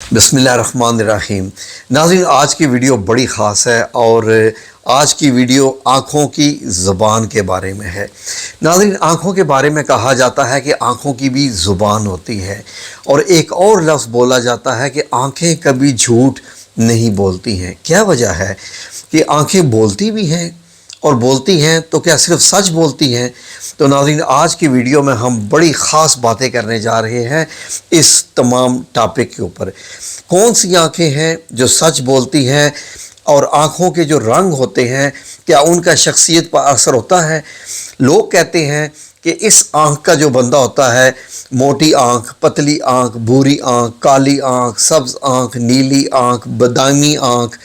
बिस्मिल्लाहिर्रहमानिर्रहीम। नाज़रीन, आज की वीडियो बड़ी ख़ास है और आज की वीडियो आँखों की ज़ुबान के बारे में है। नाज़रीन, आँखों के बारे में कहा जाता है कि आँखों की भी ज़ुबान होती है और एक और लफ्ज़ बोला जाता है कि आँखें कभी झूठ नहीं बोलती हैं। क्या वजह है कि आँखें बोलती भी हैं और बोलती हैं तो क्या सिर्फ सच बोलती हैं? तो नाज़रीन, आज की वीडियो में हम बड़ी ख़ास बातें करने जा रहे हैं इस तमाम टॉपिक के ऊपर। कौन सी आँखें हैं जो सच बोलती हैं और आँखों के जो रंग होते हैं क्या उनका शख्सियत पर असर होता है? लोग कहते हैं कि इस आँख का जो बंदा होता है, मोटी आँख, पतली आँख, भूरी आँख, काली आँख, सब्ज़ आँख, नीली आँख, बादामी आँख,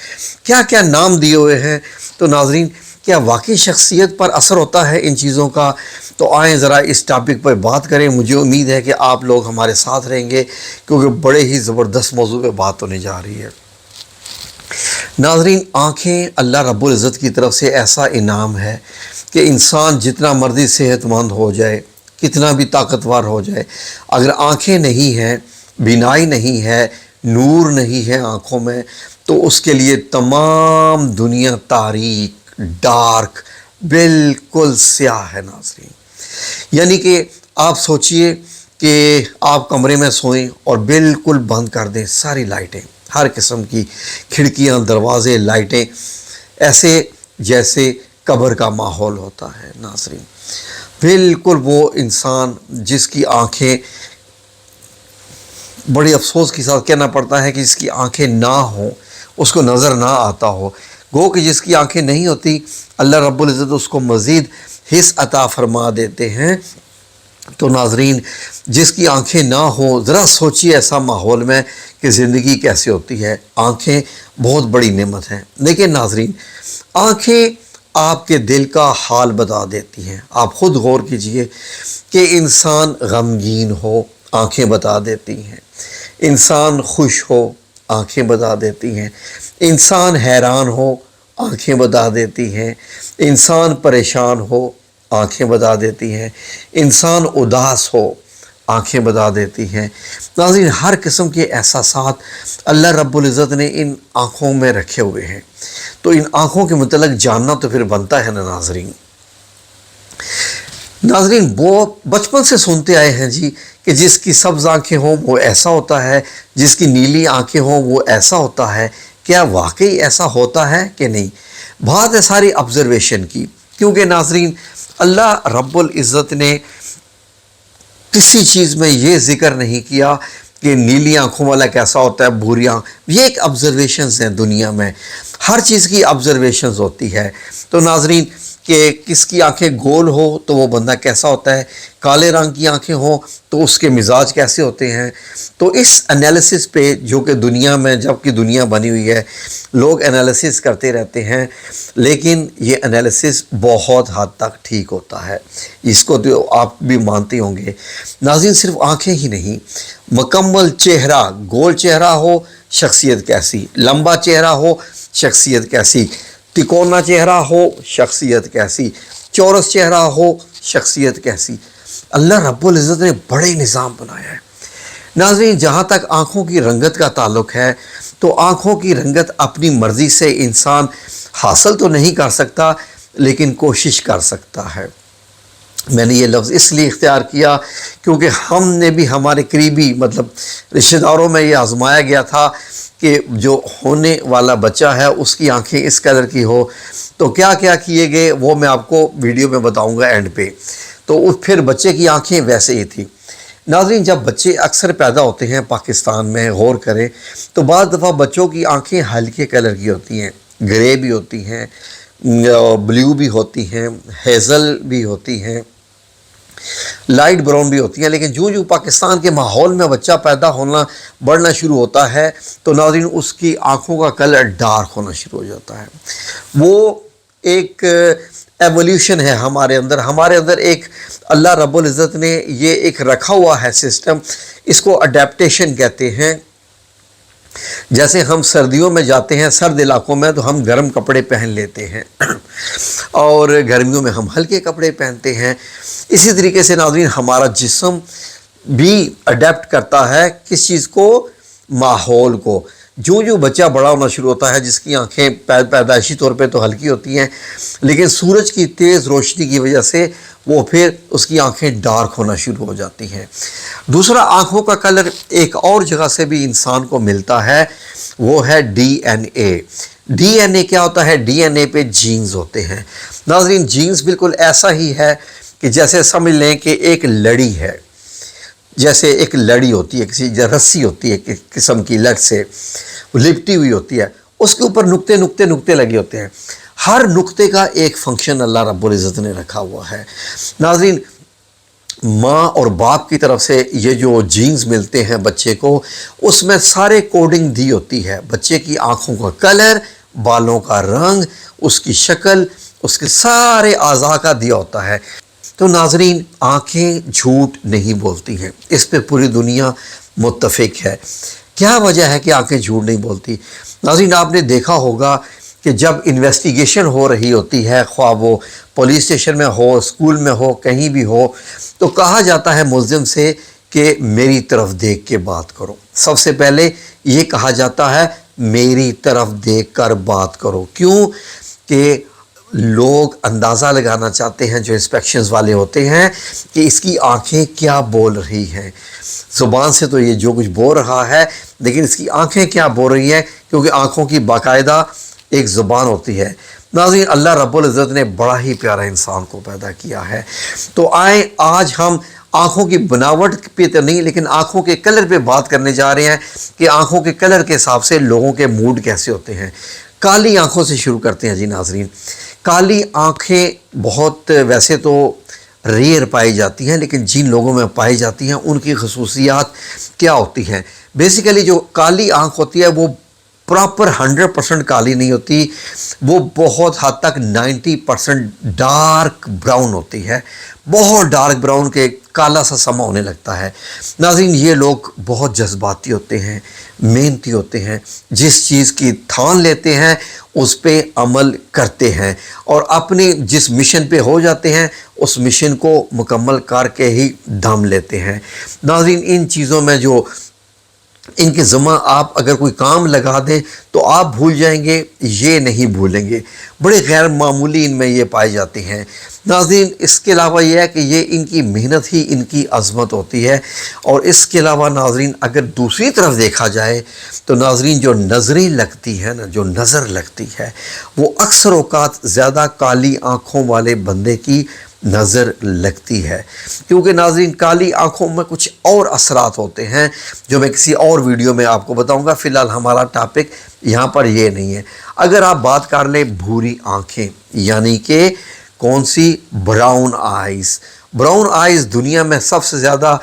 क्या क्या नाम दिए हुए हैं। तो नाज़रीन, क्या वाकई शख्सियत पर असर होता है इन चीज़ों का? तो आएँ ज़रा इस टॉपिक पर बात करें। मुझे उम्मीद है कि आप लोग हमारे साथ रहेंगे क्योंकि बड़े ही ज़बरदस्त मौजू पे बात होने जा रही है। नाज़रीन, आँखें अल्लाह रब्बुल इज़्ज़त की तरफ से ऐसा इनाम है कि इंसान जितना मर्ज़ी सेहतमंद हो जाए, कितना भी ताकतवर हो जाए, अगर आँखें नहीं हैं, बीनाई नहीं है, नूर नहीं है आँखों में, तो उसके लिए तमाम दुनिया तारीक, डार्क, बिल्कुल स्याह है। नाज़रीन, यानी कि आप सोचिए कि आप कमरे में सोएं और बिल्कुल बंद कर दें सारी लाइटें, हर किस्म की खिड़कियां, दरवाज़े, लाइटें, ऐसे जैसे कब्र का माहौल होता है। नाज़रीन, बिल्कुल वो इंसान जिसकी आँखें, बड़ी अफसोस के साथ कहना पड़ता है कि जिसकी आँखें ना हों, उसको नज़र ना आता हो, गो कि जिसकी आँखें नहीं होती, अल्लाह रब्बुल इज़्ज़त उसको मज़ीद हिस्स अता फरमा देते हैं। तो नाज़रीन, जिसकी आँखें ना हो, ज़रा सोचिए ऐसा माहौल में कि ज़िंदगी कैसे होती है। आँखें बहुत बड़ी नेमत हैं, लेकिन नाज़रीन, आँखें आपके दिल का हाल बता देती हैं। आप ख़ुद गौर कीजिए कि इंसान गमगीन हो, आँखें बता देती हैं। इंसान खुश हो, आँखें बता देती हैं। इंसान हैरान हो, आँखें बता देती हैं। इंसान परेशान हो, आँखें बता देती हैं। इंसान उदास हो, आँखें बता देती हैं। नाज़रीन, हर किस्म के एहसासात अल्लाह रब्बुल इज़्ज़त ने इन आँखों में रखे हुए हैं। तो इन आँखों के मुतल्लिक़ जानना तो फिर बनता है ना नाज़रीन। नाज़रीन, वो बचपन से सुनते आए हैं जी कि जिसकी सब्ज़ आँखें हों वो ऐसा होता है, जिसकी नीली आँखें हों वो ऐसा होता है। क्या वाकई ऐसा होता है कि नहीं? बात है सारी ऑब्ज़र्वेशन की, क्योंकि नाज़रीन, अल्लाह रब्बुल इज़्ज़त ने किसी चीज़ में ये ज़िक्र नहीं किया कि नीली आँखों वाला कैसा होता है, भूरी आँख। ये एक ऑब्ज़र्वेशंस हैं दुनिया में, हर चीज़ की ऑब्ज़र्वेशंस होती है। तो नाज़रीन, कि किसकी आंखें गोल हो तो वो बंदा कैसा होता है, काले रंग की आंखें हो तो उसके मिजाज कैसे होते हैं। तो इस एनालिसिस पे, जो कि दुनिया में, जबकि दुनिया बनी हुई है, लोग एनालिसिस करते रहते हैं, लेकिन ये एनालिसिस बहुत हद तक ठीक होता है। इसको तो आप भी मानते होंगे। नाज़रीन, सिर्फ आंखें ही नहीं, मुकम्मल चेहरा, गोल चेहरा हो, शख्सियत कैसी, लंबा चेहरा हो, शख्सियत कैसी, तिकोना चेहरा हो, शख्सियत कैसी, चौरस चेहरा हो, शख्सियत कैसी। अल्लाह रब्बुल इज़्ज़त ने बड़े निज़ाम बनाया है। नाज़रीन, जहाँ तक आँखों की रंगत का ताल्लुक़ है, तो आँखों की रंगत अपनी मर्ज़ी से इंसान हासिल तो नहीं कर सकता, लेकिन कोशिश कर सकता है। मैंने ये लफ्ज़ इसलिए इख्तियार किया क्योंकि हमने भी हमारे करीबी, मतलब रिश्तेदारों में ये आजमाया गया था कि जो होने वाला बच्चा है उसकी आंखें इस कदर की हो, तो क्या क्या किए गए वो मैं आपको वीडियो में बताऊंगा एंड पे। तो फिर बच्चे की आंखें वैसे ही थी। नाज़रीन, जब बच्चे अक्सर पैदा होते हैं पाकिस्तान में, गौर करें तो बाद दफ़ा बच्चों की आंखें हल्के कलर की होती हैं, ग्रे भी होती हैं, ब्लू भी होती हैं, हेज़ल भी होती हैं, लाइट ब्राउन भी होती हैं। लेकिन जो जो पाकिस्तान के माहौल में बच्चा पैदा होना, बढ़ना शुरू होता है, तो नाज़रीन उसकी आँखों का कलर डार्क होना शुरू हो जाता है। वो एक एवोल्यूशन है हमारे अंदर एक अल्लाह रब्बुल इज़्ज़त ने ये एक रखा हुआ है सिस्टम, इसको अडेप्टेशन कहते हैं। जैसे हम सर्दियों में जाते हैं सर्द इलाकों में तो हम गर्म कपड़े पहन लेते हैं और गर्मियों में हम हल्के कपड़े पहनते हैं। इसी तरीके से नाज़रीन, हमारा जिस्म भी अडेप्ट करता है किस चीज़ को, माहौल को। जो जो बच्चा बड़ा होना शुरू होता है, जिसकी आंखें पैदाइशी तौर पे तो हल्की होती हैं, लेकिन सूरज की तेज़ रोशनी की वजह से वो फिर उसकी आंखें डार्क होना शुरू हो जाती हैं। दूसरा, आंखों का कलर एक और जगह से भी इंसान को मिलता है, वो है डीएनए। डीएनए क्या होता है? डीएनए पे जीन्स होते हैं। नाज़रीन, जीन्स बिल्कुल ऐसा ही है कि जैसे समझ लें कि एक लड़ी है, जैसे एक लड़ी होती है, किसी रस्सी होती है एक किस्म की, लट से लिपटी हुई होती है, उसके ऊपर नुक्ते नुक्ते नुक्ते लगे होते हैं। हर नुक्ते का एक फंक्शन अल्लाह रब्बुल इज़्ज़त ने रखा हुआ है। नाज़रीन, माँ और बाप की तरफ से ये जो जीन्स मिलते हैं बच्चे को, उसमें सारे कोडिंग दी होती है। बच्चे की आँखों का कलर, बालों का रंग, उसकी शक्ल, उसके सारे आज़ा का दिया होता है। तो नाज़रीन, आँखें झूठ नहीं बोलती हैं, इस पे पूरी दुनिया मुत्तफ़िक है। क्या वजह है कि आँखें झूठ नहीं बोलती? नाज़रीन, आपने देखा होगा कि जब इन्वेस्टिगेशन हो रही होती है, ख्वाह वो पुलिस स्टेशन में हो, स्कूल में हो, कहीं भी हो, तो कहा जाता है मुल्ज़िम से कि मेरी तरफ देख के बात करो। सबसे पहले ये कहा जाता है मेरी तरफ देख कर बात करो। क्यों? कि लोग अंदाज़ा लगाना चाहते हैं, जो इंस्पेक्शंस वाले होते हैं, कि इसकी आंखें क्या बोल रही हैं। ज़ुबान से तो ये जो कुछ बोल रहा है, लेकिन इसकी आंखें क्या बोल रही हैं, क्योंकि आंखों की बाकायदा एक ज़ुबान होती है। नाज़रीन, अल्लाह रब्बुल इज़्ज़त ने बड़ा ही प्यारा इंसान को पैदा किया है। तो आए आज हम आँखों की बनावट पे तो नहीं, लेकिन आँखों के कलर पे बात करने जा रहे हैं कि आँखों के कलर के हिसाब से लोगों के मूड कैसे होते हैं। काली आँखों से शुरू करते हैं जी नाज़रीन। काली आँखें बहुत वैसे तो रेयर पाई जाती हैं, लेकिन जिन लोगों में पाई जाती हैं उनकी खसूसियात क्या होती हैं। बेसिकली जो काली आँख होती है वो प्रॉपर 100% काली नहीं होती, वो बहुत हद तक 90% डार्क ब्राउन होती है। बहुत डार्क ब्राउन के काला सा समा होने लगता है। नाज़रीन, ये लोग बहुत जज्बाती होते हैं, मेहनती होते हैं, जिस चीज़ की ठान लेते हैं उस पे अमल करते हैं और अपने जिस मिशन पे हो जाते हैं उस मिशन को मुकम्मल करके ही दम लेते हैं। नाज़रीन, इन चीज़ों में जो इनके ज़मा आप अगर कोई काम लगा दें तो आप भूल जाएंगे, ये नहीं भूलेंगे। बड़े गैर मामूली इनमें ये पाए जाते हैं। नाज़रीन, इसके अलावा ये है कि ये इनकी मेहनत ही इनकी अज़मत होती है। और इसके अलावा नाज़रीन, अगर दूसरी तरफ देखा जाए तो नाज़रीन, जो नज़रें लगती हैं ना, जो नज़र लगती है, वो अक्सर औक़ात ज़्यादा काली आँखों वाले बंदे की नज़र लगती है। क्योंकि नाज़रीन, काली आँखों में कुछ और असरात होते हैं जो मैं किसी और वीडियो में आपको बताऊंगा। फ़िलहाल हमारा टॉपिक यहाँ पर ये नहीं है। अगर आप बात कर लें भूरी आँखें, यानी कि कौन सी? Brown eyes. ब्राउन आइज़ दुनिया में सबसे ज़्यादा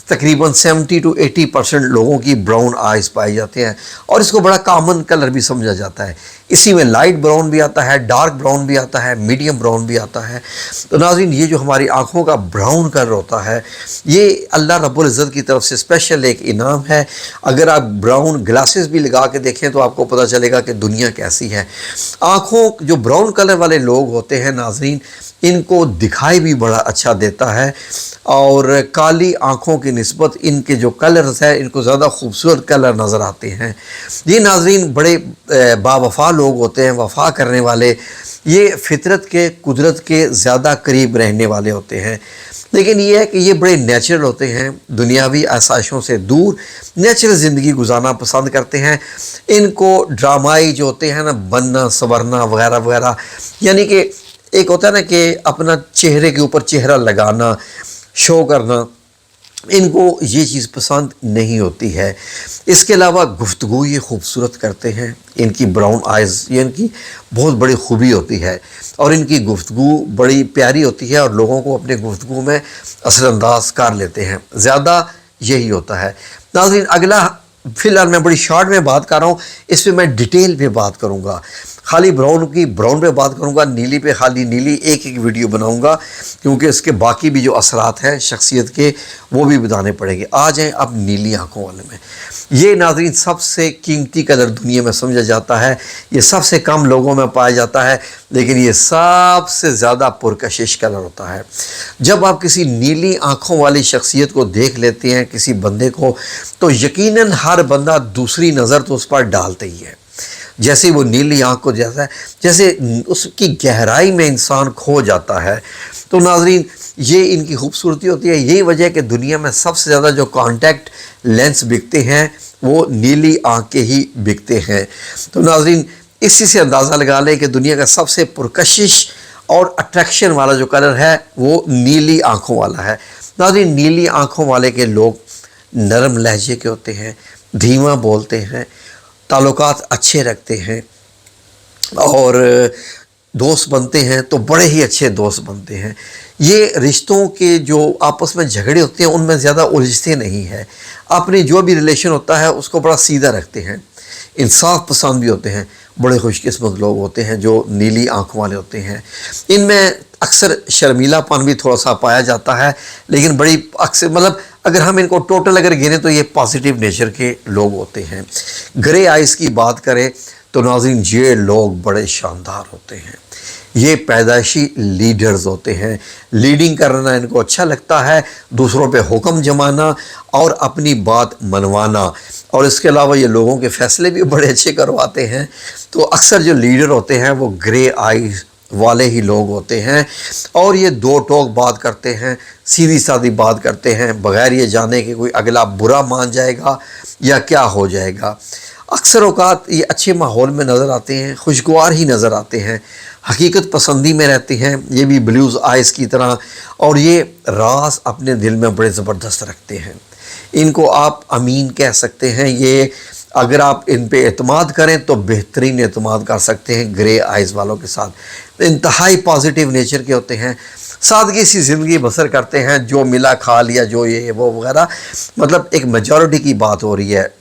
तकरीबन 70 to 80% लोगों की ब्राउन आइज़ पाई जाते हैं और इसको बड़ा कॉमन कलर भी समझा जाता है। इसी में लाइट ब्राउन भी आता है, डार्क ब्राउन भी आता है, मीडियम ब्राउन भी आता है। तो नाज़रीन, ये जो हमारी आँखों का ब्राउन कलर होता है, ये अल्लाह रब्बुल इज़्ज़त की तरफ से स्पेशल एक इनाम है। अगर आप ब्राउन ग्लासेस भी लगा के देखें तो आपको पता चलेगा कि दुनिया कैसी है। आँखों जो ब्राउन कलर वाले लोग होते हैं नाज़रीन, इनको दिखाई भी बड़ा अच्छा देता है और काली आँखों की निस्बत इनके जो कलर्स हैं इनको ज़्यादा खूबसूरत कलर नज़र आते हैं। ये नाज़रीन बड़े बावफ़ा लोग होते हैं, वफ़ा करने वाले। ये फ़ितरत के, कुदरत के ज़्यादा करीब रहने वाले होते हैं। लेकिन ये है कि ये बड़े नेचुरल होते हैं, दुनियावी आसाइशों से दूर नेचुरल ज़िंदगी गुजारना पसंद करते हैं। इनको ड्रामाई जो होते हैं ना, बनना संवरना वगैरह वगैरह, यानी कि एक होता है ना कि अपना चेहरे के ऊपर चेहरा लगाना, शो करना, इनको ये चीज़ पसंद नहीं होती है। इसके अलावा गुफ्तगू ये खूबसूरत करते हैं। इनकी ब्राउन आइज़ ये इनकी बहुत बड़ी खूबी होती है और इनकी गुफ्तगू बड़ी प्यारी होती है और लोगों को अपने गुफ्तगू में असरअंदाज कर लेते हैं। ज़्यादा यही होता है। नाज़रीन, अगला फ़िलहाल मैं बड़ी शॉर्ट में बात कर रहा हूँ, इस पर मैं डिटेल में बात करूँगा। खाली ब्राउन पे बात करूँगा, नीली पे खाली नीली एक वीडियो बनाऊँगा, क्योंकि इसके बाकी भी जो असरात हैं शख्सियत के वो भी बताने पड़ेंगे। आ जाएँ अब नीली आँखों वाले में। ये नाज़रीन सबसे कीमती कलर दुनिया में समझा जाता है, ये सबसे कम लोगों में पाया जाता है, लेकिन ये सबसे ज़्यादा पुरकशिश कलर होता है। जब आप किसी नीली आँखों वाली शख्सियत को देख लेते हैं, किसी बंदे को, तो यकीनन हर बंदा दूसरी नज़र तो उस पर डालते ही है। जैसे वो नीली आँख को जैसे उसकी गहराई में इंसान खो जाता है। तो नाज़रीन ये इनकी खूबसूरती होती है। यही वजह है कि दुनिया में सबसे ज़्यादा जो कॉन्टैक्ट लेंस बिकते हैं वो नीली आँख के ही बिकते हैं। तो नाज़रीन इसी से अंदाज़ा लगा लें कि दुनिया का सबसे पुरकशिश और अट्रैक्शन वाला जो कलर है वो नीली आँखों वाला है। नाज़रीन नीली आँखों वाले के लोग नरम लहजे के होते हैं, धीमा बोलते हैं, ताल्लुकात अच्छे रखते हैं और दोस्त बनते हैं तो बड़े ही अच्छे दोस्त बनते हैं। ये रिश्तों के जो आपस में झगड़े होते हैं उनमें ज़्यादा उलझते नहीं हैं। अपनी जो भी रिलेशन होता है उसको बड़ा सीधा रखते हैं, इंसाफ पसंद भी होते हैं। बड़े खुशकिस्मत लोग होते हैं जो नीली आँखों वाले होते हैं। इनमें अक्सर शर्मीलापन भी थोड़ा सा पाया जाता है, लेकिन बड़ी अक्सर मतलब अगर हम इनको टोटल अगर गिने तो ये पॉजिटिव नेचर के लोग होते हैं। ग्रे आइज़ की बात करें तो नाज़रीन ये लोग बड़े शानदार होते हैं। ये पैदाइशी लीडर्स होते हैं, लीडिंग करना इनको अच्छा लगता है, दूसरों पे हुक्म जमाना और अपनी बात मनवाना, और इसके अलावा ये लोगों के फ़ैसले भी बड़े अच्छे करवाते हैं। तो अक्सर जो लीडर होते हैं वो ग्रे आइज़ वाले ही लोग होते हैं और ये दो टोक बात करते हैं, सीधी सादी बात करते हैं, बग़ैर ये जाने कि कोई अगला बुरा मान जाएगा या क्या हो जाएगा। अक्सर औक़ात ये अच्छे माहौल में नज़र आते हैं, खुशगवार ही नज़र आते हैं, हकीकत पसंदी में रहते हैं, ये भी ब्लूज़ आइज़ की तरह, और ये राज अपने दिल में बड़े ज़बरदस्त रखते हैं। इनको आप अमीन कह सकते हैं। ये अगर आप इन पे एतमाद करें तो बेहतरीन एतमाद कर सकते हैं ग्रे आइज़ वालों के साथ। इंतहाई पॉजिटिव नेचर के होते हैं, सादगी सी ज़िंदगी बसर करते हैं, जो मिला खा लिया, जो ये वो वगैरह, मतलब एक मेजॉरिटी की बात हो रही है।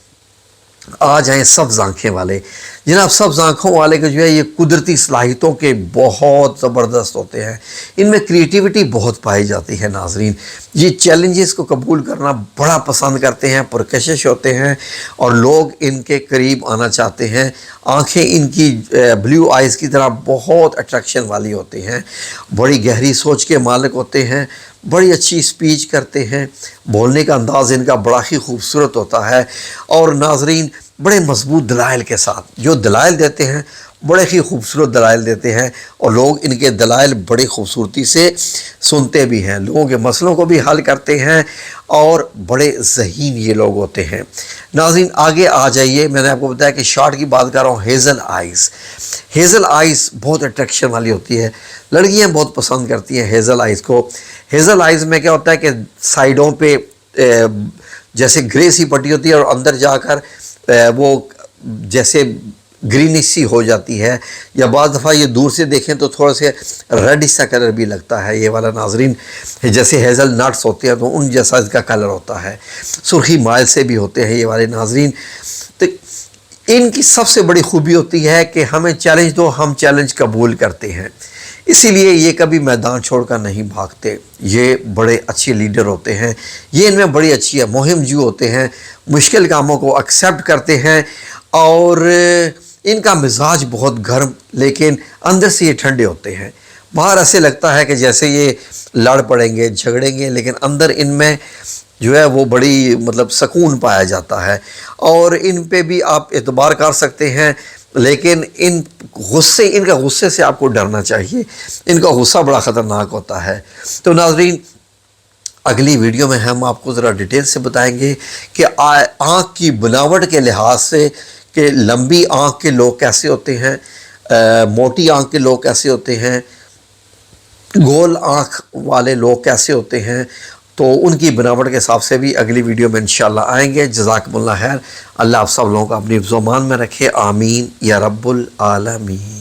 आ जाएँ सब्ज़ आँखें वाले। जनाब सब्ज़ आँखों वाले के जो है ये कुदरती सलाहियतों के बहुत ज़बरदस्त होते हैं, इनमें क्रिएटिविटी बहुत पाई जाती है। नाज़रीन ये चैलेंजेस को कबूल करना बड़ा पसंद करते हैं, पुरकशिश होते हैं और लोग इनके करीब आना चाहते हैं। आँखें इनकी ब्लू आइज़ की तरह बहुत अट्रैक्शन वाली होती हैं, बड़ी गहरी सोच के मालिक होते हैं, बड़ी अच्छी स्पीच करते हैं, बोलने का अंदाज़ इनका बड़ा ही खूबसूरत होता है और नाज़रीन बड़े मजबूत दलाइल के साथ जो दलाइल देते हैं बड़े ही खूबसूरत दलाइल देते हैं और लोग इनके दलाइल बड़ी खूबसूरती से सुनते भी हैं, लोगों के मसलों को भी हल करते हैं और बड़े ज़हीन ये लोग होते हैं। नाज़रीन आगे आ जाइए। मैंने आपको बताया कि शॉर्ट की बात कर रहा हूँ। हेज़ल आइज़, हेज़ल आइज़ बहुत अट्रैक्शन वाली होती है, लड़कियाँ बहुत पसंद करती हैं हेज़ल आइज़ को। हेज़ल आइज़ में क्या होता है कि साइडों पे जैसे ग्रे सी पट्टी होती है और अंदर जाकर वो जैसे ग्रीनिश सी हो जाती है, या बाद दफ़ा ये दूर से देखें तो थोड़ा से रेडिश सा कलर भी लगता है ये वाला। नाज़रीन जैसे हेज़ल नट्स होते हैं तो उन जैसा इसका कलर होता है, सुर्खी माइल से भी होते हैं ये वाले। नाज़रीन तो इनकी सबसे बड़ी खूबी होती है कि हमें चैलेंज दो, हम चैलेंज कबूल करते हैं, इसीलिए ये कभी मैदान छोड़कर नहीं भागते। ये बड़े अच्छे लीडर होते हैं, ये इनमें बड़ी अच्छी है, मुहिम जो होते हैं, मुश्किल कामों को एक्सेप्ट करते हैं और इनका मिजाज बहुत गर्म लेकिन अंदर से ये ठंडे होते हैं। बाहर ऐसे लगता है कि जैसे ये लड़ पड़ेंगे, झगड़ेंगे, लेकिन अंदर इनमें जो है वो बड़ी मतलब सुकून पाया जाता है और इन पे भी आप एतबार कर सकते हैं। लेकिन इनका गुस्से से आपको डरना चाहिए, इनका गुस्सा बड़ा ख़तरनाक होता है। तो नाज़रीन अगली वीडियो में हम आपको ज़रा डिटेल से बताएंगे कि आँख की बनावट के लिहाज से कि लंबी आँख के लोग कैसे होते हैं, मोटी आँख के लोग कैसे होते हैं, गोल आँख वाले लोग कैसे होते हैं, तो उनकी बनावट के हिसाब से भी अगली वीडियो में इंशाल्लाह आएंगे। जज़ाकमुल्लाह खैर। अल्लाह आप सब लोगों को अपनी ज़ुबान में रखे। आमीन या रब्बुल आलमीन।